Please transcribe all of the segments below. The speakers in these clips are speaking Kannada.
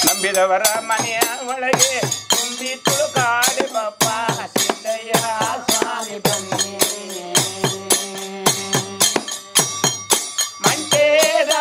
ನಂಬಿದವರ ಮನೆಯ ಒಳಗೆ ತುಂಬಿ ತುಳುಕಾಡಿ ಬಪ್ಪ ಸಿದ್ದಯ್ಯ ಸ್ವಾಮಿ ಬನ್ನಿ ಮಂಟೇದ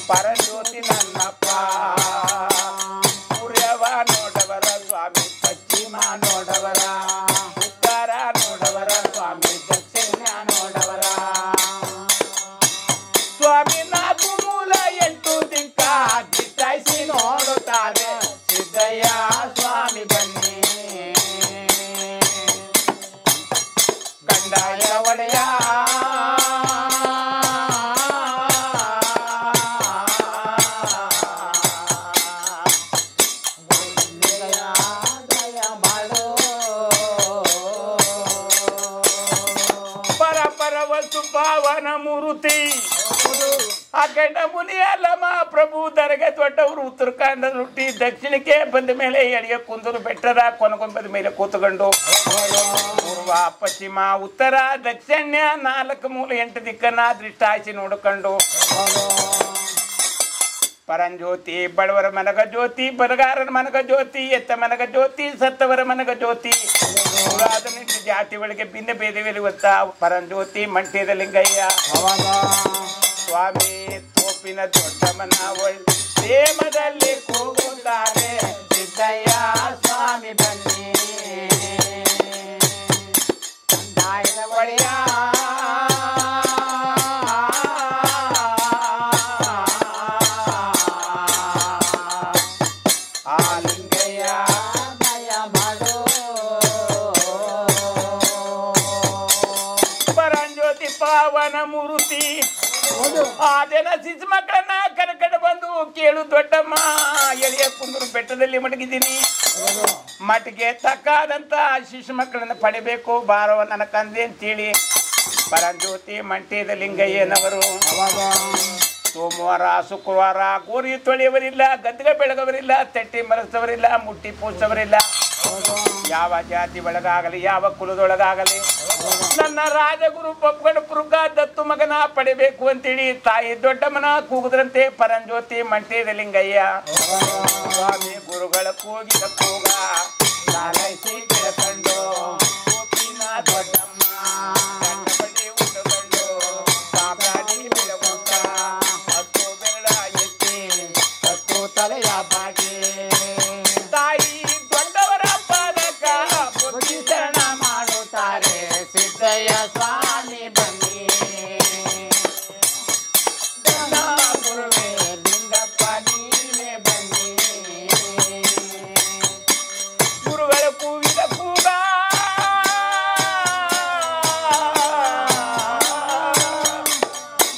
ಪರಜ್ಯೋತಿ ನನ್ನಪ್ಪ ಸೂರ್ಯವ ನೋಡವರ ಸ್ವಾಮಿ ಪಶ್ಚಿಮ ನೋಡವರ ಉತ್ತರ ನೋಡವರ ಸ್ವಾಮಿ ದಕ್ಷಿಣ ನೋಡವರ ಸ್ವಾಮಿ ನಾಲ್ಕು ಮೂಲ ಎಂಟು ದಿಕ್ಕ ದಿಟ್ಟಾಯಿಸಿ ನೋಡುತ್ತಾರೆ ಸಿದ್ದಯ್ಯ ಸ್ವಾಮಿ ಬನ್ನಿ ಗಂಡಾಯ ಒಡೆಯ ಪಾವನ ಮೂರುತಿ ಅಖಂಡ ಮುನಿಯಲ್ಲಮ್ಮ ಪ್ರಭು ದರಗೆ ದೊಡ್ಡವರು ಉತ್ತರಾಖಂಡ ಹುಟ್ಟಿ ದಕ್ಷಿಣಕ್ಕೆ ಬಂದ ಮೇಲೆ ಎಳೆಯ ಕುಂದೂರು ಬೆಟ್ಟದ ಕೊನಗೊಂಬದ ಮೇಲೆ ಕೂತುಕೊಂಡು ಪೂರ್ವ ಪಶ್ಚಿಮ ಉತ್ತರ ದಕ್ಷಿಣ 4 ಮೂಲ 8 ದಿಕ್ಕನ್ನ ದೃಷ್ಟಾಯಿಸಿ ನೋಡಿಕೊಂಡು ಪರಂಜ್ಯೋತಿ ಬಡವರ ಮನಗ ಜ್ಯೋತಿ ಬರಗಾರರ ಮನಗ ಜ್ಯೋತಿ ಎತ್ತ ಮನಗ ಜ್ಯೋತಿ ಸತ್ತವರ ಮನಗ ಜ್ಯೋತಿ ಜಾತಿ ಒಳಗೆ ಭಿನ್ನ ಭೇದವಿರುವಂತ ಪರಂಜ್ಯೋತಿ ಮಂಟ್ಯದ ಲಿಂಗಯ್ಯ ಸ್ವಾಮಿ ತೋಪಿನ ದೊಡ್ಡಮ್ಮನ ಒಳ್ಳೆ ಪ್ರೇಮದಲ್ಲಿ ಕೂಗುತ್ತಾರೆ ಸಿದ್ದಯ್ಯ ಸ್ವಾಮಿ ಬನ್ನಿ ಕಂದಾಯದ ಒಡೆಯ ಪಾವನ ಮೂರುತಿ ಆದಿನ ಶಿಶು ಮಕ್ಕಳನ್ನ ಕರ್ಕಡೆ ಬಂದು ಕೇಳು ದೊಡ್ಡಮ್ಮ ಎಳೆಯ ಕುಂದೂರು ಬೆಟ್ಟದಲ್ಲಿ ಮಡಗಿದ್ದೀನಿ ಮಟ್ಟಿಗೆ ತಕ್ಕಾದಂತ ಶಿಶು ಮಕ್ಕಳನ್ನ ಪಡಿಬೇಕು ಬಾರವ ನನ್ನ ಕಂದೆ ಅಂತೇಳಿ ಪರಂಜ್ಯೋತಿ ಮಂಟ್ಯದ ಲಿಂಗಯ್ಯನವರು ಸೋಮವಾರ ಶುಕ್ರವಾರ ಗೋರಿ ತೊಳೆಯವರಿಲ್ಲ ಗದ್ದೆಗೆ ಬೆಳಗವರಿಲ್ಲ ತಟ್ಟಿ ಮರೆಸವರಿಲ್ಲ ಮುಟ್ಟಿ ಪೂಸವರಿಲ್ಲ ಯಾವ ಜಾತಿ ಒಳಗಾಗಲಿ ಯಾವ ಕುಲದೊಳಗಾಗಲಿ ನನ್ನ ರಾಜಗುರು ಪಪ್ಪಗಣಪುರುಗ ದತ್ತು ಮಗನ ಪಡಿಬೇಕು ಅಂತೇಳಿ ತಾಯಿ ದೊಡ್ಡಮ್ಮನ ಕೂಗುದ್ರಂತೆ ಪರಂಜ್ಯೋತಿ ಮಂಟ್ಯದ ಲಿಂಗಯ್ಯ ಸ್ವಾಮಿ ಗುರುಗಳ ಕೂಗಿದ ಕೂಗ ಲಾಲೈಸಿ ಬೆಳಕಂಡು ದೊಡ್ಡಮ್ಮ ಬಡಿ ಉಂಡುಕೊಂಡು ಸಾಮ್ರಾಣಿ ಬೆಳಗುತ್ತ ಹತ್ತು ಬೆಳ ಎತ್ತಿ ಹತ್ತು ತಲೆಯ ಬಾಗಿ ತಾಯಿ ದೊಡ್ಡವರ ಪಾದಕ ಶರಣ ಮಾಡುತ್ತಾರೆ ಸಿದ್ದಯ್ಯ ಸ್ವಾಮಿ ಬನ್ನಿ ಗುರುವೇ ಲಿಂಗಪ್ಪ ನೀವೇ ಬನ್ನಿ ಗುರುಗಳ ಕೂಗಿದ ಕೂಗ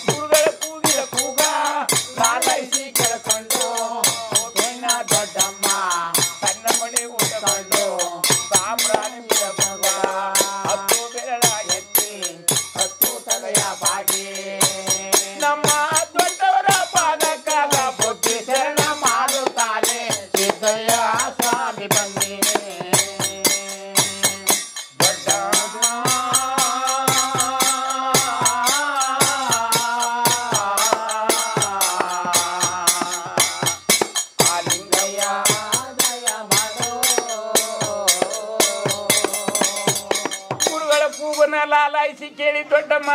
ಗುರುಗಳ ಕೂಗಿದ ಕೂಗ ಲಾಲೈಸಿ ಕೆಳಕೊಂಡು ದೊಡ್ಡಮ್ಮ ತನ್ನ ಮನೆ ಉಂಟಕೊಂಡು ಸಾಮ್ರಾಣಿ ಬಿಡಬ ಹತ್ತು ಬೆರಳ ಎತ್ತಿ ಹತ್ತು ತಲೆಯ ಬಾಗಿ ನಮ್ಮ ದೊಡ್ಡವರ ಪಾದಕ್ಕಾಗ ಬುದ್ಧಿ ಶರಣ ಮಾಡುತ್ತಾನೆ ಸಿದ್ದಯ್ಯ ಸ್ವಾಮಿ ಬನ್ನಿ ದೊಡ್ಡ ಲಾಲಾಯಿಸಿ ಕೇಳಿ ದೊಡ್ಡಮ್ಮ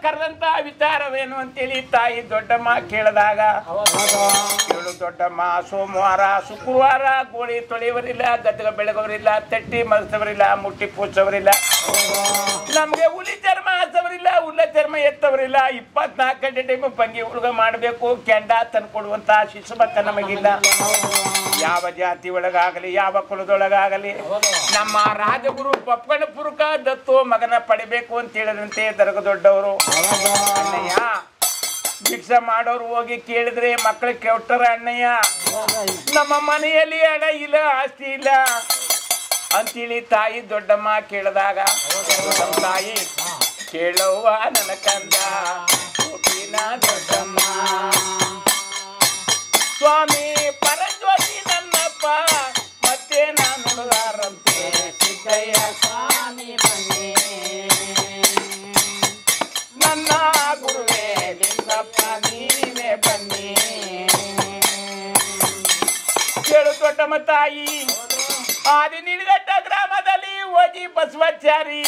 ಕರೆದಂತ ವಿಚಾರವೇನು ಅಂತೇಳಿ ತಾಯಿ ದೊಡ್ಡಮ್ಮ ಕೇಳಿದಾಗ ಇವಳು ದೊಡ್ಡಮ್ಮ ಸೋಮವಾರ ಶುಕ್ರವಾರ ಗೋಳಿ ತೊಳೆಯವರಿಲ್ಲ, ಗದ್ದಗ ಬೆಳಗೋರಿಲ್ಲ, ತಟ್ಟಿ ಮಲಸವರಿಲ್ಲ, ಮುಟ್ಟಿ ಪೂಸವರಿಲ್ಲ, ನಮ್ಗೆ ಹುಲಿ ಚರ್ಮ ಹಾಸವರಿಲ್ಲ, ಹುಲ್ಲ ಚರ್ಮ ಎತ್ತವರಿಲ್ಲ. 24 ಗಂಟೆ ಟೈಮ್ ಬಂಗಿ ಹುಡುಗ ಮಾಡಬೇಕು, ಕೆಂಡ ತಂದ್ಕೊಡುವಂತ ಶಿಶುಮತ್ತ ನಮಗಿಲ್ಲ. ಯಾವ ಜಾತಿ ಒಳಗಾಗಲಿ, ಯಾವ ಕುಲದೊಳಗಾಗಲಿ ನಮ್ಮ ರಾಜಗುರು ಪಪ್ಪನ ಪುರುಕ ದತ್ತು ಮಗನ ಪಡಿಬೇಕು ಅಂತ ಹೇಳಿದಂತೆ ದರ್ಗ ದೊಡ್ಡವರು ಅಣ್ಣಯ್ಯ ಭಿಕ್ಷೆ ಮಾಡೋರು ಹೋಗಿ ಕೇಳಿದ್ರೆ ಮಕ್ಕಳು ಕೆಟ್ಟರ ಅಣ್ಣಯ್ಯ, ನಮ್ಮ ಮನೆಯಲ್ಲಿ ಹಣ ಇಲ್ಲ, ಆಸ್ತಿ ಇಲ್ಲ ಅಂತೇಳಿ ತಾಯಿ ದೊಡ್ಡಮ್ಮ ಕೇಳಿದಾಗ ತಾಯಿ ಕೇಳವ್ವ ನನ್ನ ಕಂದ ದೊಡ್ಡಮ್ಮ ಸ್ವಾಮಿ ಪರಜ್ಯೋತಿ ನನ್ನಪ್ಪ ಮತ್ತೆ ನಾನು ನುಡಿದಾರಂತೆ ಸಿದ್ದಯ್ಯ ಸ್ವಾಮಿ ಬನ್ನಿ ನನ್ನ ಗುರುವೇ ಲಿಂಗಪ್ಪ ನೀವೇ ಬನ್ನಿ. ಕೇಳು ದೊಡ್ಡಮ್ಮ ತಾಯಿ, ಆದಿ ನಿಡಗಟ್ಟ ಗ್ರಾಮದಲ್ಲಿ ಓದಿ ಬಸವಾಚಾರಿ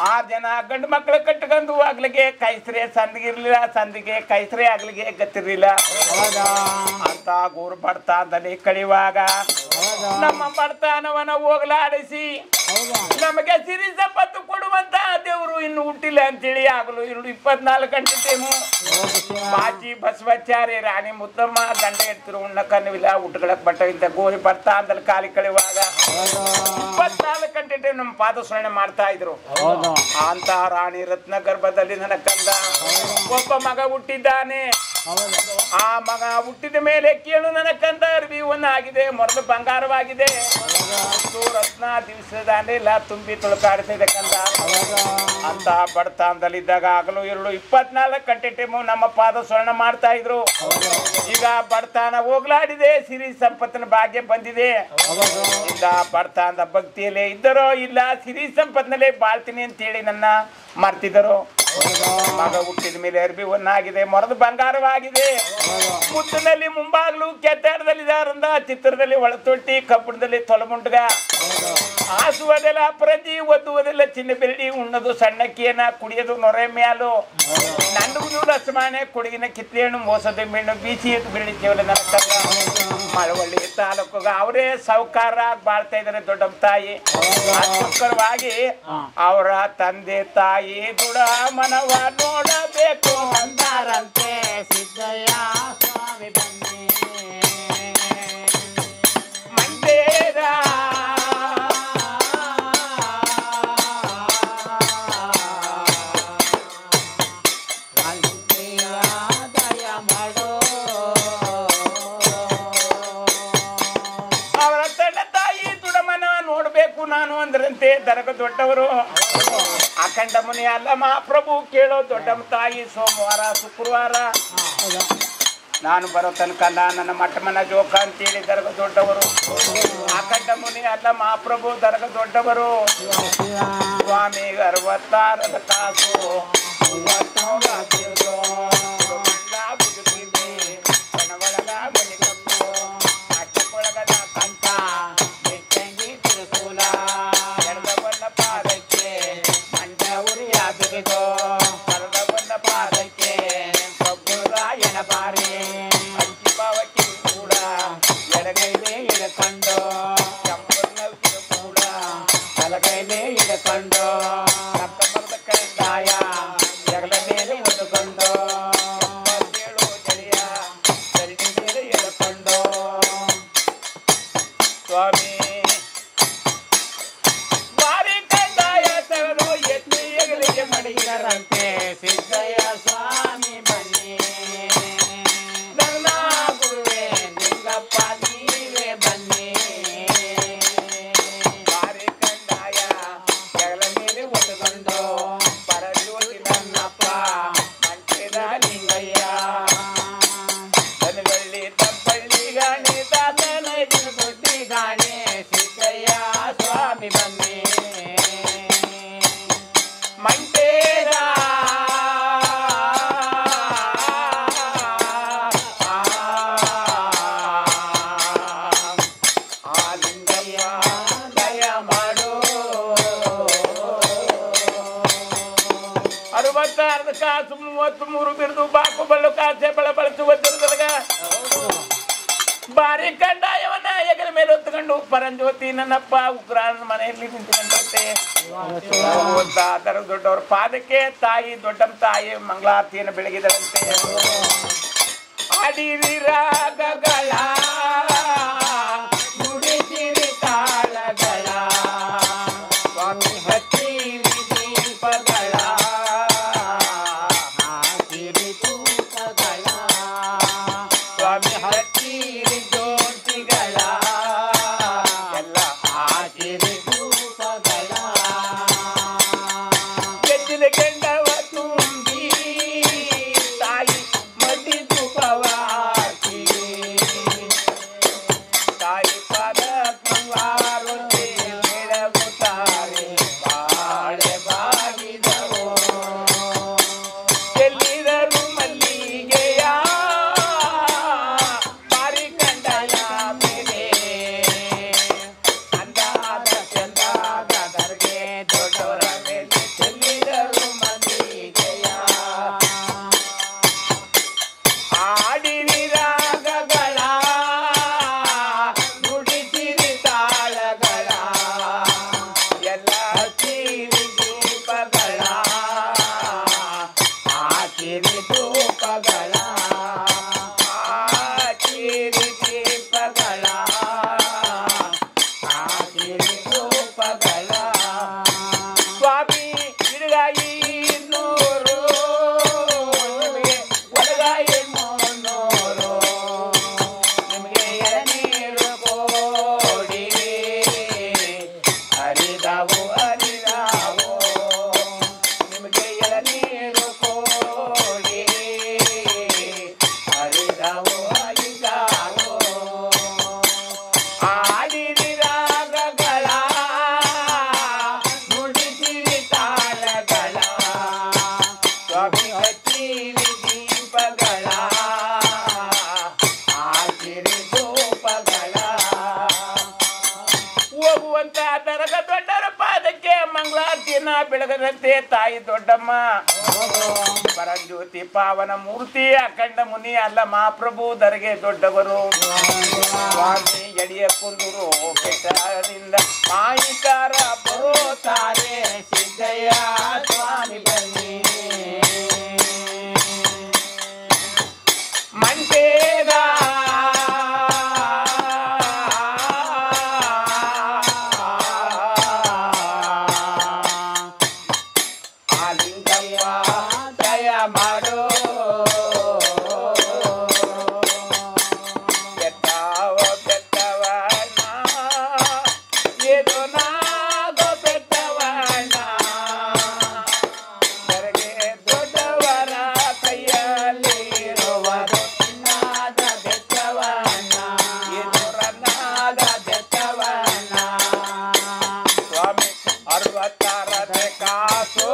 6 ಜನ ಗಂಡು ಮಕ್ಕಳು ಕಟ್ಕೊಂಡು ಆಗ್ಲಿಗೆ ಕೈಸ್ರೆ ಸಂದಿಗಿರ್ಲಿಲ್ಲ, ಸಂದಿಗೆ ಕೈಸ್ರೆ ಆಗ್ಲಿಗೆ ಗತ್ತಿರ್ಲಿಲ್ಲ ಅಂತ ಗೋರು ಬಡತಾನದಲ್ಲಿ ಕಳಿಯುವಾಗ ನಮ್ಮ ಬಡತಾನವನ್ನ ಹೋಗ್ಲಾಡಿಸಿ ನಮಗೆ ಸಿರಿ ಸಂಪತ್ತು ಕೊಡುವಂತ ದೇವರು ಇನ್ನು ಹುಟ್ಟಿಲ್ಲ ಅಂತೇಳಿ ಆಗಲು 24 ಗಂಟೆ ಟೈಮು ಬಾಚಿ ಬಸವಾಚಾರಿ ರಾಣಿ ಮುತ್ತಮ್ಮ ಗಂಡ ಎತ್ತಿರು ಉಣ್ಣ ಕನ್ವಿಲ್ಲ, ಊಟಗಳಕ್ಕೆ ಬಟ್ಟವಿಂದ ಗೋರಿ ಬಡತಾನದಲ್ಲಿ ಕಾಲಿ ಕಳೆಯುವಾಗ 24 ಗಂಟೆ ಟೈಮ್ ನಮ್ಮ ಪಾದ ಸ್ಮರಣೆ ಮಾಡ್ತಾ ಇದ್ರು. ಅಂತ ರಾಣಿ ರತ್ನ ಗರ್ಭದಲ್ಲಿ ನನ್ನ ಕಂದ ಒಬ್ಬ ಮಗ ಹುಟ್ಟಿದ್ದಾನೆ. ಆ ಮಗ ಹುಟ್ಟಿದ ಮೇಲೆ ಕೇಳು ನನ್ನ ಕಂದ ಅರ್ವಿ ಆಗಿದೆ, ಮೊರಲು ಬಂಗಾರವಾಗಿದೆ, ರತ್ನ ದಿವಸದಾನೆಲ್ಲ ತುಂಬಿ ತುಳುಕಾಡ್ತಿದೆ ಕಂದ ಅಂತ ಬಡತಾನದಲ್ಲಿದ್ದಾಗ ಆಗಲು 24 ಗಂಟೆ ಟೈಮು ನಮ್ಮ ಪಾದ ಸ್ವರ್ಣ ಮಾಡ್ತಾ ಇದ್ರು. ಈಗ ಬಡತಾನ ಹೋಗ್ಲಾಡಿದೆ, ಸಿರಿ ಸಂಪತ್ತಿನ ಭಾಗ್ಯ ಬಂದಿದೆ. ಇಂದ ಬಡತಾನದ ಭಕ್ತಿಯಲ್ಲೇ ಇದ್ದರೋ ಇಲ್ಲ ಸಿರಿ ಸಂಪತ್ತಿನಲ್ಲೇ ಬಾಳ್ತೀನಿ ಅಂತೇಳಿ ನನ್ನ ಮರ್ತಿದರು. ಮಗ ಹುಟ್ಟಿದ ಮೇಲೆ ಅರ್ಬಿ ಆಗಿದೆ, ಮೊರದು ಬಂಗಾರವಾಗಿದೆ, ಮುತ್ತಿನಲ್ಲಿ ಮುಂಬಾಗ್ಲು ಕೆತ್ತಾಡದಲ್ಲಿದಾರಂದ, ಚಿತ್ರದಲ್ಲಿ ಒಳತೊಟ್ಟಿ, ಕಬ್ಬಣದಲ್ಲಿ ತೊಲಮುಂಡ್ಗ, ಹಾಸುವುದೆಲ್ಲ ಅಪರಂಜಿ, ಒದ್ದುವುದೆಲ್ಲ ಚಿನ್ನ ಬೆಳ್ಳಿ, ಉಣ್ಣದು ಸಣ್ಣಕ್ಕಿಯನ್ನ, ಕುಡಿಯೋದು ನೊರೆ ಮ್ಯಾಲು, ನಂಡುವುದು ರಸಮಾನೆ, ಕೊಡಗಿನ ಕಿತ್ಲೇಣು, ಮೋಸದ ಮೀನು, ಬೀಸಿ ಬೆಳ್ಳಿ ಕೇವಲ ನನ್ನ ಮಳವಳ್ಳಿ ತಾಲೂಕುಗ ಅವರೇ ಸಾಹುಕಾರ ಬಾಳ್ತಾ ಇದ್ದಾರೆ ದೊಡ್ಡಮ್ಮ ತಾಯಿ. ಅದಕ್ಕೋಸ್ಕರವಾಗಿ ಅವರ ತಂದೆ ತಾಯಿ ದುಡ ಮನವ ನೋಡಬೇಕು ಅಂತಾರಂತೆ ಸಿದ್ದಯ್ಯ ಸ್ವಾಮಿ ಬನ್ನಿ ಮಂಡೇದ ನಾನು ಅಂದ್ರಂತೆ ದರಗ ದೊಡ್ಡವರು. ಅಖಂಡ ಮುನಿ ಅಲ್ಲ ಮಹಾಪ್ರಭು ಕೇಳೋ ದೊಡ್ಡಮ್ಮ ತಾಯಿ, ಸೋಮವಾರ ಶುಕ್ರವಾರ ನಾನು ಬರೋ ತನಕ ನನ್ನ ಮಠಮನ ಜೋಕ ಅಂತೇಳಿ ದರಗ ದೊಡ್ಡವರು. ಅಖಂಡ ಮುನಿ ಅಲ್ಲ ಮಹಾಪ್ರಭು ದರಗ ದೊಡ್ಡವರು. ಸ್ವಾಮಿ 66 ಕಾಸು ಮಂಟೇದ 66 ಕಾಸು 33 ಬಿರುದು ಬಾಕು ಬಳ್ಳು ಕಾಸೆ ಬಳಸುವ ದುರ್ಗದಗ ಬಾರಿ ಕಂಡಾಯವನ್ನ ಹೆಗಲ ಮೇಲೆ ಹೊತ್ತುಕೊಂಡು ಪರಂಜ್ಯೋತಿ ನನ್ನಪ್ಪ ಉಗ್ರಾನ ಮನೆಯಲ್ಲಿ ನಿಂತುಕೊಂಡಂತೆ ದೊಡ್ಡವ್ರ ಪಾದಕ್ಕೆ ತಾಯಿ ದೊಡ್ಡಮ್ಮ ತಾಯಿ ಮಂಗಳಾರತಿಯನ್ನು ಬೆಳಗಿದರಂತೆ. ಅಡಿರಿ ರಾಗಗಳ ನುಡಿಸಿರಿ ತಾಳಗಳ ಸ್ವಾಮಿ ಹಚ್ಚಿರಿ ದೀಪಗಳ ಹಾಕಿರಿ ತೂಪಗಳ ಸ್ವಾಮಿ ಹಚ್ಚಿರಿ ಜ್ಯೋತಿಗಳ ಎಲ್ಲ ಹಾಕಿರಿ ತೂಪಗಳ ಗೆದ್ದಿನ ಗೆಂಡವ ತುಂಬಿ ತಾಯಿ ಮಡಿ ತುಪವ ತಾಯಿ ಪಾದ ಮಂಗಳಾರತಿ ಬೆಳಗುತ್ತಾರೆ ಬಾಳೆ ಬಾಗಿದವು ಎಲ್ಲಿದರು ಮಲ್ಲಿಗೆಯ ಮಾರಿ ಕಂಡಯ ಮೇಲೆ ಅಂದಾದ ಚಂದಾದ ದರ್ಗೆ ದೊಡ್ಡವರ ಮೇಲೆ ಚೆಲ್ಲಿದರು ಮಲ್ಲಿಗೆಯ ಆಡಿರಿ ರಾಗಗಳ ನುಡಿಸಿರಿ ತಾಳಗಳ ಎಲ್ಲ ಹಚ್ಚಿರಿ ದೀಪಗಳ ಹಾಕಿರಿ ಧೂಪಗಳ ಹಾಕಿರಿ ದೀಪಗಳ ಹಾಕಿರಿ ಧೂಪಗಳ ಸ್ವಾಮಿ ಹಿಡುಗಾಯಿ 200 ನಿಮಗೆ ಒಳಗಾಯಿ 300 ನಿಮಗೆ ಎಳನೀರು ಕೋಡಿ ಹರಿದಾವು ಹರಿದಾವು ನಿಮಗೆ ಎಳನೀರು ಕೋಡಿ ಹರಿದಾವು ಹರಿದಾವು ಆಡಿರಿ ರಾಗಗಳ ನುಡಿಸಿರಿ ತಾಳಗಳ ಸ್ವಾಮಿ ಹಚ್ಚಿರಿ ದೀಪಗಳ ಹಾಕಿರಿ ಧೂಪಗಳ ಹೋಗುವಂತ ದರಗ ದೊಡ್ಡರ ಪಾದಕ್ಕೆ ಮಂಗಳಾರತಿಯನ್ನ ಬೆಳಗದಂತೆ ತಾಯಿ ದೊಡ್ಡಮ್ಮ ಪರಂಜ್ಯೋತಿ ಪಾವನ ಮೂರ್ತಿ ಅಖಂಡ ಮುನಿ ಅಲ್ಲ ಮಹಾಪ್ರಭು ದರಗೆ ದೊಡ್ಡವರು ಸ್ವಾಮಿ ಎಡಿಯ ಕುಂದೂರು ಬೆಟ್ಟದಿಂದ ಮಾಯಿಕಾರ ಬರುತ್ತಾರೆ ಸಿದ್ದಯ್ಯ ಸ್ವಾಮಿ ಬನ್ನಿ ಮಂಟೇದ ಆಲಿಂಗಯ್ಯ ದಯ ಮಾಡೋ ಬೆಟ್ಟವ ಬೆಟ್ಟವಣ್ಣ ಏದು ನಾಗೋ ಬೆಟ್ಟವಣ್ಣ ದರಗೆ ದೊಡ್ಡವರ ಕೈಯಲ್ಲಿರುವುದು ಚಿನ್ನದ ಬೆಟ್ಟವಣ್ಣ ಇದು ರನ್ನದ ಬೆಟ್ಟವಣ್ಣ ಸ್ವಾಮಿ 66 ಕಾಸು